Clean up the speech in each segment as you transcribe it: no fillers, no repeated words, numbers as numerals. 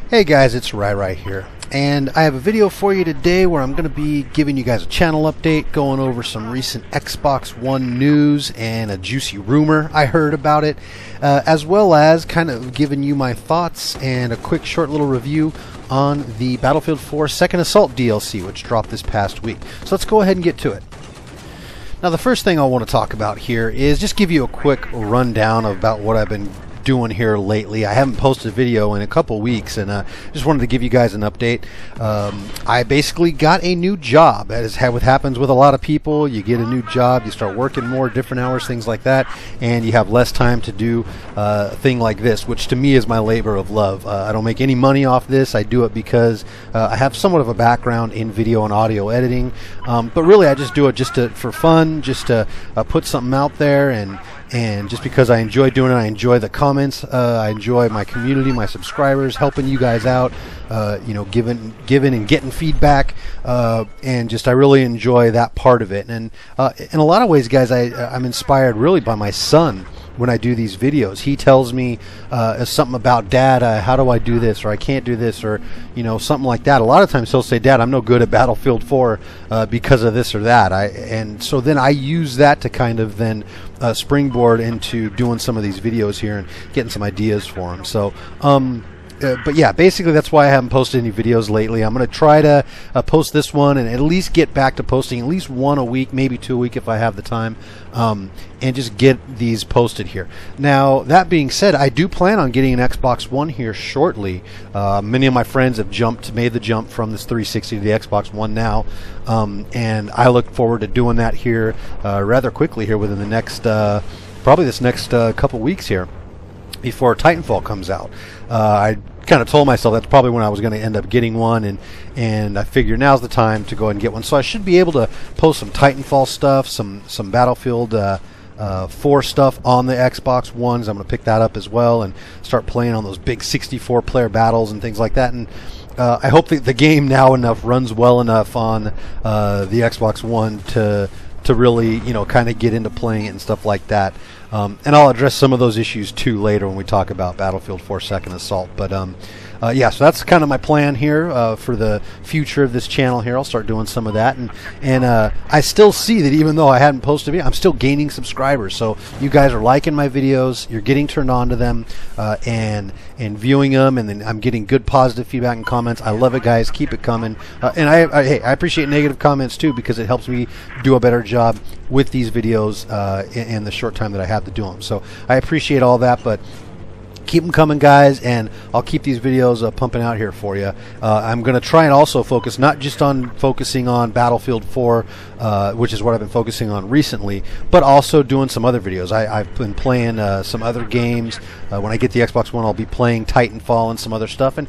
Hey guys, it's Rai here, and I have a video for you today where I'm going to be giving you guys a channel update, going over some recent Xbox One news and a juicy rumor I heard about it, as well as kind of giving you my thoughts and a quick short little review on the Battlefield 4 Second Assault DLC, which dropped this past week. So let's go ahead and get to it. Now the first thing I want to talk about here is just give you a quick rundown about what I've been doing here lately. I haven't posted a video in a couple weeks, and just wanted to give you guys an update. I basically got a new job. As what happens with a lot of people, you get a new job, you start working more, different hours, things like that, and you have less time to do a thing like this, which to me is my labor of love. I don't make any money off this. I do it because I have somewhat of a background in video and audio editing, but really I just do it for fun, just to put something out there, and just because I enjoy doing it. I enjoy the comments, I enjoy my community, my subscribers, helping you guys out, giving and getting feedback, and just I really enjoy that part of it. And in a lot of ways, guys, I'm inspired really by my son. When I do these videos, he tells me something about, Dad, how do I do this, or I can't do this, or something like that. A lot of times he'll say, Dad, I'm no good at Battlefield 4 because of this or that. And so then I use that to kind of then springboard into doing some of these videos here and getting some ideas for him. So but yeah, basically that's why I haven't posted any videos lately. I'm going to try to post this one and at least get back to posting at least one a week, maybe two a week if I have the time, and just get these posted here. Now, that being said, I do plan on getting an Xbox One here shortly. Many of my friends have made the jump from this 360 to the Xbox One now, and I look forward to doing that here rather quickly here within the next, probably this next couple weeks here, before Titanfall comes out. I kind of told myself that's probably when I was going to end up getting one, and I figure now's the time to go ahead and get one. So I should be able to post some Titanfall stuff, some Battlefield 4 stuff on the Xbox Ones. I'm going to pick that up as well and start playing on those big 64-player battles and things like that. And I hope that the game now runs well enough on the Xbox One to really, kind of get into playing it and stuff like that. And I'll address some of those issues too later when we talk about Battlefield 4 Second Assault. But yeah, so that's kind of my plan here for the future of this channel here. I'll start doing some of that, and I still see that even though I hadn't posted a video, I'm still gaining subscribers. So you guys are liking my videos, you're getting turned on to them, and viewing them, and then I'm getting good positive feedback and comments. I love it, guys. Keep it coming. And I appreciate negative comments too, because it helps me do a better job with these videos in the short time that I have to do them. So I appreciate all that, but keep them coming, guys, and I'll keep these videos pumping out here for you. I'm going to try and also focus not just on focusing on Battlefield 4, which is what I've been focusing on recently, but also doing some other videos. I've been playing some other games. When I get the Xbox One, I'll be playing Titanfall and some other stuff, and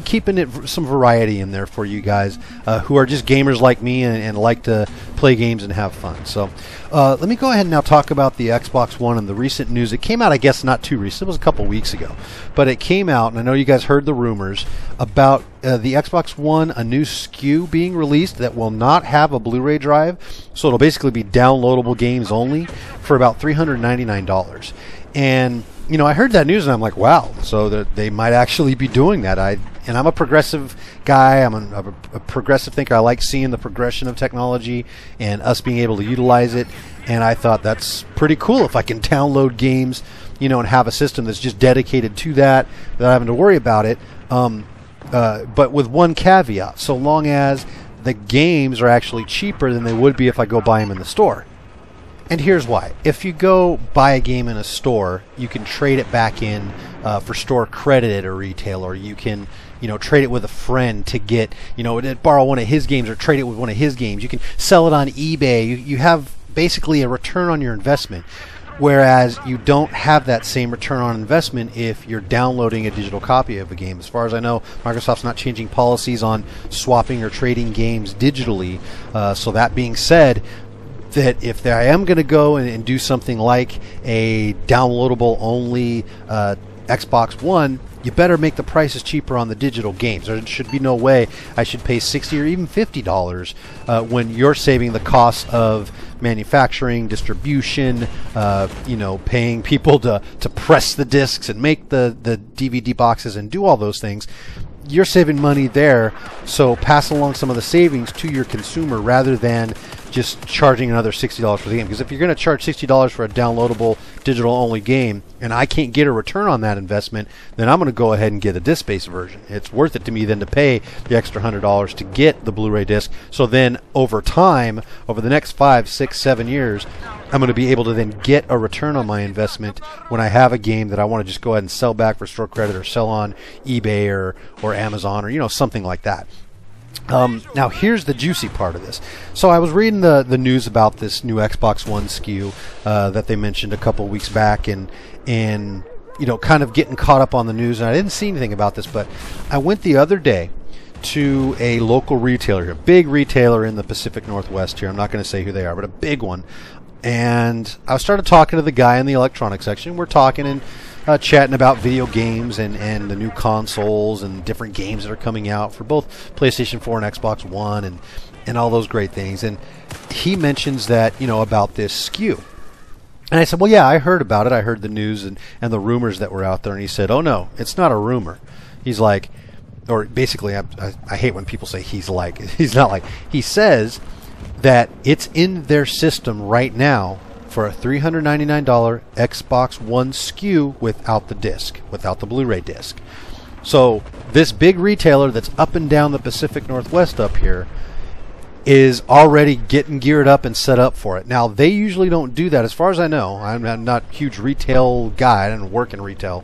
keeping it some variety in there for you guys who are just gamers like me and like to play games and have fun. So let me go ahead and now talk about the Xbox One and the recent news. It came out, I guess, not too recent. It was a couple weeks ago, but it came out, and I know you guys heard the rumors about the Xbox One, a new SKU being released that will not have a Blu-ray drive, so it'll basically be downloadable games only for about $399. And I heard that news and I'm like, wow, so that they might actually be doing that. And I'm a progressive guy. I'm a progressive thinker. I like seeing the progression of technology and us being able to utilize it. And I thought that's pretty cool if I can download games, and have a system that's just dedicated to that, without having to worry about it. But with one caveat: so long as the games are actually cheaper than they would be if I go buy them in the store. And here's why. If you go buy a game in a store, you can trade it back in for store credit at a retail, or you can, trade it with a friend to get, borrow one of his games or trade it with one of his games. You can sell it on eBay. You have basically a return on your investment, whereas you don't have that same return on investment if you're downloading a digital copy of a game. As far as I know, Microsoft's not changing policies on swapping or trading games digitally. So that being said, that if I am going to go and do something like a downloadable only Xbox One, you better make the prices cheaper on the digital games. There should be no way I should pay $60 or even $50 when you're saving the cost of manufacturing, distribution, paying people to press the discs and make the DVD boxes and do all those things. You're saving money there, so pass along some of the savings to your consumer rather than just charging another $60 for the game. Because if you're going to charge $60 for a downloadable digital-only game and I can't get a return on that investment, then I'm going to go ahead and get a disc-based version. It's worth it to me then to pay the extra $100 to get the Blu-ray disc. So then over time, over the next 5, 6, 7 years, I'm going to be able to then get a return on my investment when I have a game that I want to just go ahead and sell back for store credit or sell on eBay or Amazon or something like that. Now here's the juicy part of this. So I was reading the news about this new Xbox One SKU that they mentioned a couple weeks back, and kind of getting caught up on the news. And I didn't see anything about this, but I went the other day to a local retailer, a big retailer in the Pacific Northwest here. I'm not going to say who they are, but a big one. And I started talking to the guy in the electronics section. We're talking and chatting about video games and the new consoles and different games that are coming out for both PlayStation 4 and Xbox One and all those great things. And he mentions that, about this SKU. And I said, well, yeah, I heard about it. I heard the news and the rumors that were out there. And he said, oh, no, it's not a rumor. He's like, or basically, I hate when people say he's like. He's not like. He says that it's in their system right now for a $399 Xbox One SKU without the disc, without the Blu-ray disc. So this big retailer that's up and down the Pacific Northwest up here is already getting geared up and set up for it. Now, they usually don't do that. As far as I know, I'm not a huge retail guy. I don't work in retail.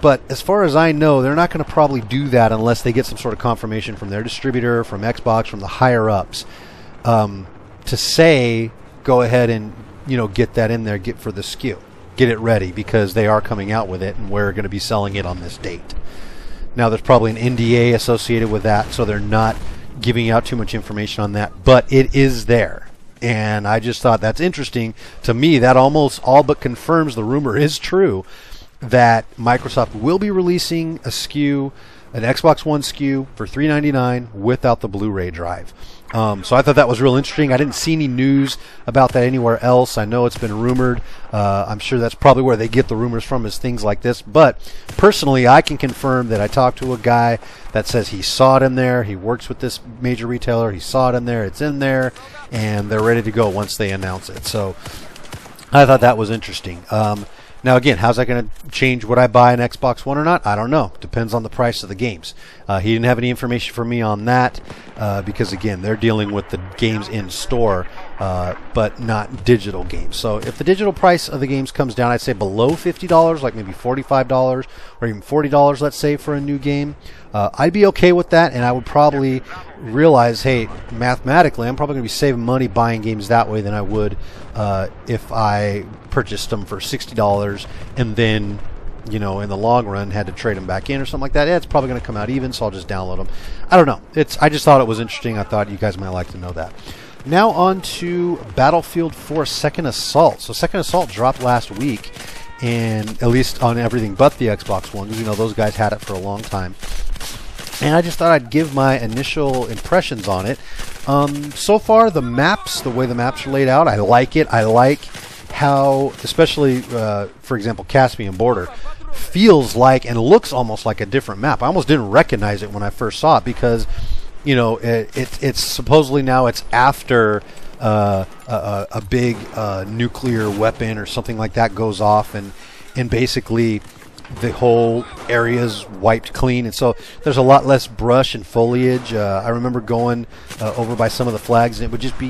But as far as I know, they're not going to probably do that unless they get some sort of confirmation from their distributor, from Xbox, from the higher-ups, to say, go ahead and get that in there, get for the SKU, get it ready, because they are coming out with it and we're going to be selling it on this date. Now, there's probably an NDA associated with that, so they're not giving out too much information on that, but it is there. And I just thought that's interesting. To me, that almost all but confirms the rumor is true that Microsoft will be releasing a SKU, an Xbox One SKU for $399 without the Blu-ray drive. So I thought that was real interesting. I didn't see any news about that anywhere else. I know it's been rumored. I'm sure that's probably where they get the rumors from, is things like this. But personally, I can confirm that I talked to a guy that says he saw it in there. He works with this major retailer. He saw it in there. It's in there, and they're ready to go once they announce it. So I thought that was interesting. Now, again, how's that going to change would I buy an Xbox One or not? I don't know. Depends on the price of the games. He didn't have any information for me on that because, again, they're dealing with the games in store, but not digital games. So if the digital price of the games comes down, I'd say below $50, like maybe $45 or even $40, let's say, for a new game, I'd be okay with that, and I would probably realize, hey, mathematically, I'm probably going to be saving money buying games that way than I would if I purchased them for $60 and then, in the long run had to trade them back in or something like that. Yeah, it's probably going to come out even, so I'll just download them. I don't know. I just thought it was interesting. I thought you guys might like to know that. Now on to Battlefield 4 Second Assault. So Second Assault dropped last week, and at least on everything but the Xbox One, because those guys had it for a long time. And I just thought I'd give my initial impressions on it. So far, the way the maps are laid out, I like it. I like how, especially, for example, Caspian Border, feels like and looks almost like a different map. I almost didn't recognize it when I first saw it because, it's supposedly now it's after a big nuclear weapon or something like that goes off, and basically the whole area's wiped clean, and so there's a lot less brush and foliage. I remember going over by some of the flags, and it would just be,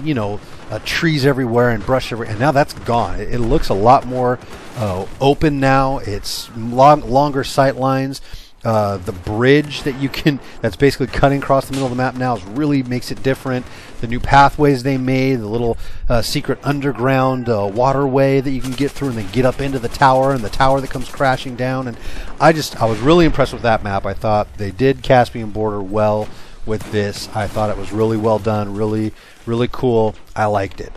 trees everywhere and brush everywhere, and now that's gone. It looks a lot more open now. It's longer sight lines. The bridge that's basically cutting across the middle of the map now really makes it different. The new pathways they made, the little secret underground waterway that you can get through and then get up into the tower, and the tower that comes crashing down. And I was really impressed with that map. I thought they did Caspian Border well with this. I thought it was really well done, really, really cool. I liked it.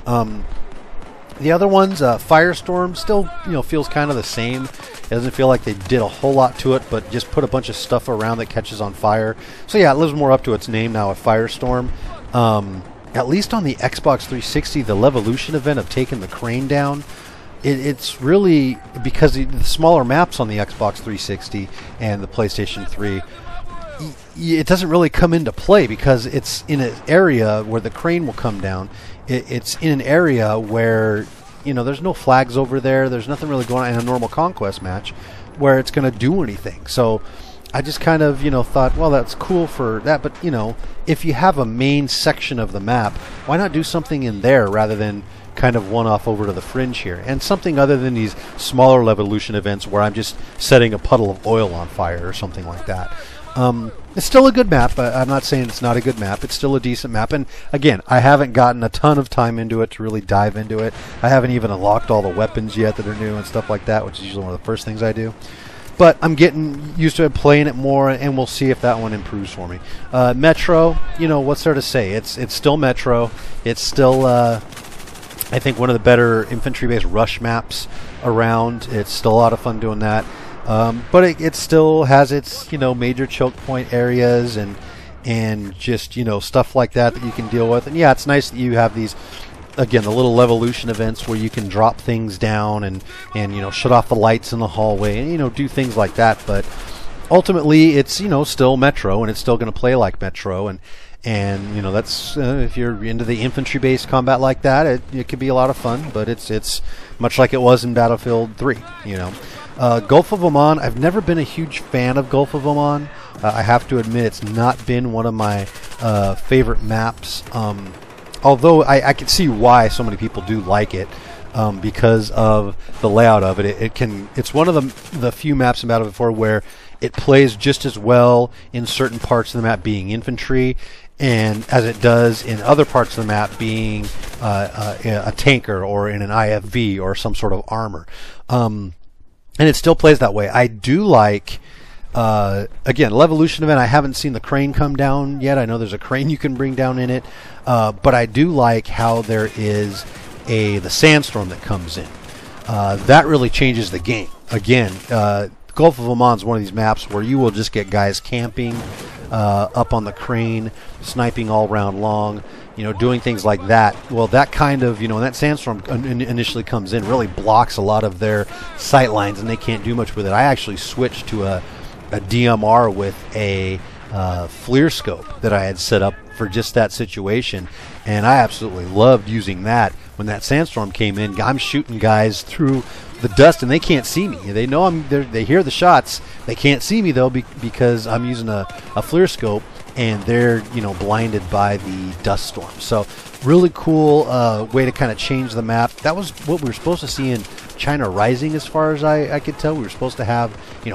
The other ones, Firestorm, still feels kind of the same. It doesn't feel like they did a whole lot to it, but just put a bunch of stuff around that catches on fire. So yeah, it lives more up to its name now, a Firestorm. At least on the Xbox 360, the Levolution event of taking the crane down, it's really because the smaller maps on the Xbox 360 and the PlayStation 3. It doesn't really come into play because it's in an area where the crane will come down. It's in an area where there's no flags over there. There's nothing really going on in a normal Conquest match where it's going to do anything. So I just kind of thought, well, that's cool for that, but if you have a main section of the map, why not do something in there rather than kind of one off over to the fringe here, and something other than these smaller Levolution events where I'm just setting a puddle of oil on fire or something like that. It's still a good map. I'm not saying it's not a good map. It's still a decent map. And again, I haven't gotten a ton of time into it to really dive into it. I haven't even unlocked all the weapons yet that are new and stuff like that, which is usually one of the first things I do. But I'm getting used to playing it more, and we'll see if that one improves for me. Metro, what's there to say? It's still Metro. It's still, I think, one of the better infantry-based rush maps around. It's still a lot of fun doing that. But it still has its major choke point areas and just stuff like that you can deal with. And yeah, it's nice that you have these, again, the little Levolution events where you can drop things down and shut off the lights in the hallway and do things like that. But ultimately, it's still Metro, and it's still going to play like Metro. And that's if you're into the infantry-based combat like that, it could be a lot of fun. But it's much like it was in Battlefield 3. Gulf of Oman, I've never been a huge fan of Gulf of Oman. I have to admit it's not been one of my favorite maps. Although I can see why so many people do like it, because of the layout of it. It's one of the few maps in Battlefield 4 where it plays just as well in certain parts of the map being infantry, and as it does in other parts of the map being a tanker or in an IFV or some sort of armor. And it still plays that way. I do like, again, Levolution event, I haven't seen the crane come down yet. I know there's a crane you can bring down in it. But I do like how there is the sandstorm that comes in. That really changes the game. Again, Gulf of Oman is one of these maps where you will just get guys camping up on the crane, sniping all round long, doing things like that. Well, that kind of, when that sandstorm initially comes in, really blocks a lot of their sight lines, and they can't do much with it. I actually switched to a DMR with a FLIR scope that I had set up for just that situation, and I absolutely loved using that. When that sandstorm came in, I'm shooting guys through the dust, and they can't see me. They know I'm there. They hear the shots. They can't see me though because I'm using a FLIR scope, and they're blinded by the dust storm. So really cool way to kind of change the map. That was what we were supposed to see in China Rising, as far as I could tell. We were supposed to have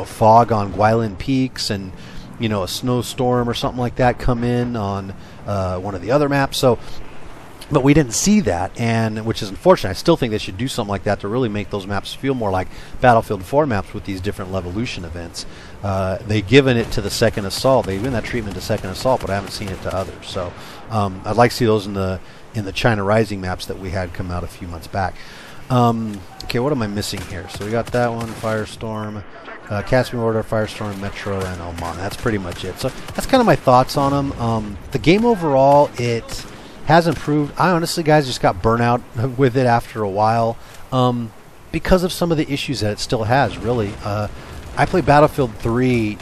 fog on Guilin Peaks and a snowstorm or something like that come in on one of the other maps. But we didn't see that, and which is unfortunate. I still think they should do something like that to really make those maps feel more like Battlefield 4 maps with these different Levolution events. They've given it to the Second Assault. They've given that treatment to Second Assault, but I haven't seen it to others. So I'd like to see those in the China Rising maps that we had come out a few months back. Okay, what am I missing here? So we got that one, Firestorm, Caspian Order, Firestorm, Metro, and Oman. That's pretty much it. So that's kind of my thoughts on them. The game overall, it has improved. I honestly, guys, just got burnt out with it after a while because of some of the issues that it still has, really. I played Battlefield 3,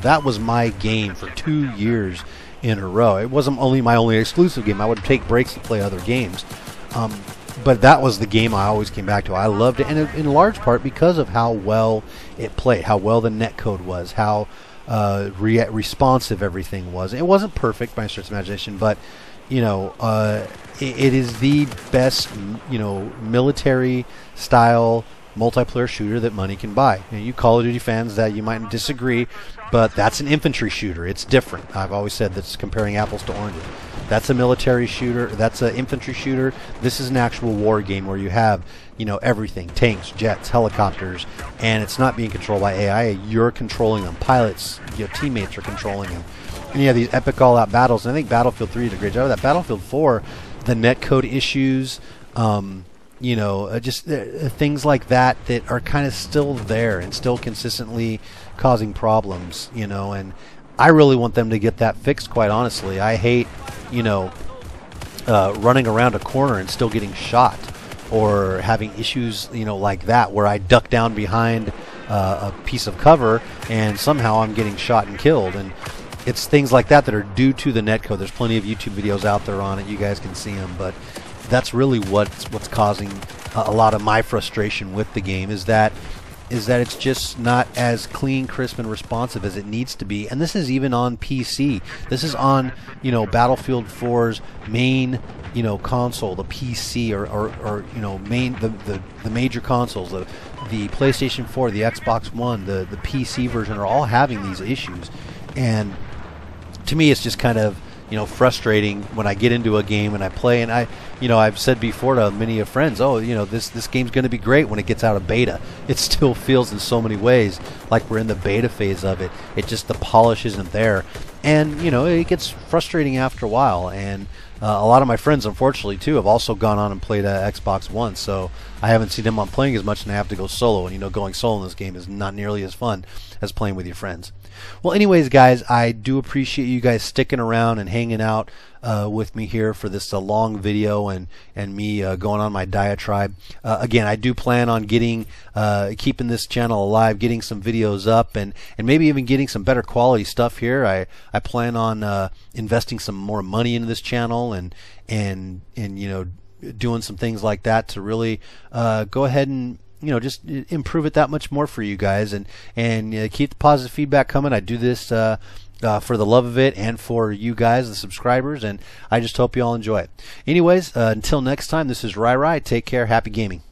that was my game for 2 years in a row. It wasn't only my only exclusive game. I would take breaks to play other games. But that was the game I always came back to. I loved it, and in large part because of how well it played, how well the netcode was, how responsive everything was. It wasn't perfect by any stretch of imagination, but it is the best, military style multiplayer shooter that money can buy. You Call of Duty fans, that you might disagree, but that's an infantry shooter. It's different. I've always said that's comparing apples to oranges. That's a military shooter. That's an infantry shooter. This is an actual war game where you have, everything: tanks, jets, helicopters, and it's not being controlled by AI. You're controlling them. Pilots, your teammates are controlling them. And you have these epic all-out battles. And I think Battlefield 3 did a great job of that. Battlefield 4, the netcode issues, you know, just things like that that are kind of still there and still consistently causing problems, you know, and I really want them to get that fixed, quite honestly. I hate, you know, running around a corner and still getting shot, or having issues, you know, like that, where I duck down behind a piece of cover and somehow I'm getting shot and killed. And it's things like that that are due to the netcode. There's plenty of YouTube videos out there on it. You guys can see them, but that's really what's causing a lot of my frustration with the game, is that it's just not as clean, crisp, and responsive as it needs to be. And this is even on PC. This is on, you know, Battlefield 4's main, you know, console, the PC, or you know, the major consoles, the PlayStation 4, the Xbox One, the PC version, are all having these issues. And to me, it's just kind of, you know, frustrating when I get into a game and I play, and I've said before to many of friends, oh, you know, this game's going to be great when it gets out of beta. It still feels in so many ways like we're in the beta phase of it. It just, the polish isn't there, and you know, it gets frustrating after a while. And a lot of my friends, unfortunately, too, have also gone on and played Xbox One, so I haven't seen them on playing as much, and I have to go solo. And you know, going solo in this game is not nearly as fun as playing with your friends. Well, anyways, guys, I do appreciate you guys sticking around and hanging out with me here for this long video, and me going on my diatribe. Again, I do plan on keeping this channel alive, getting some videos up, and maybe even getting some better quality stuff here. I plan on investing some more money into this channel, and you know, doing some things like that to really go ahead and, you know, just improve it that much more for you guys, and keep the positive feedback coming. I do this for the love of it and for you guys, the subscribers, and I just hope you all enjoy it. Anyways, until next time, this is Rai. Take care. Happy gaming.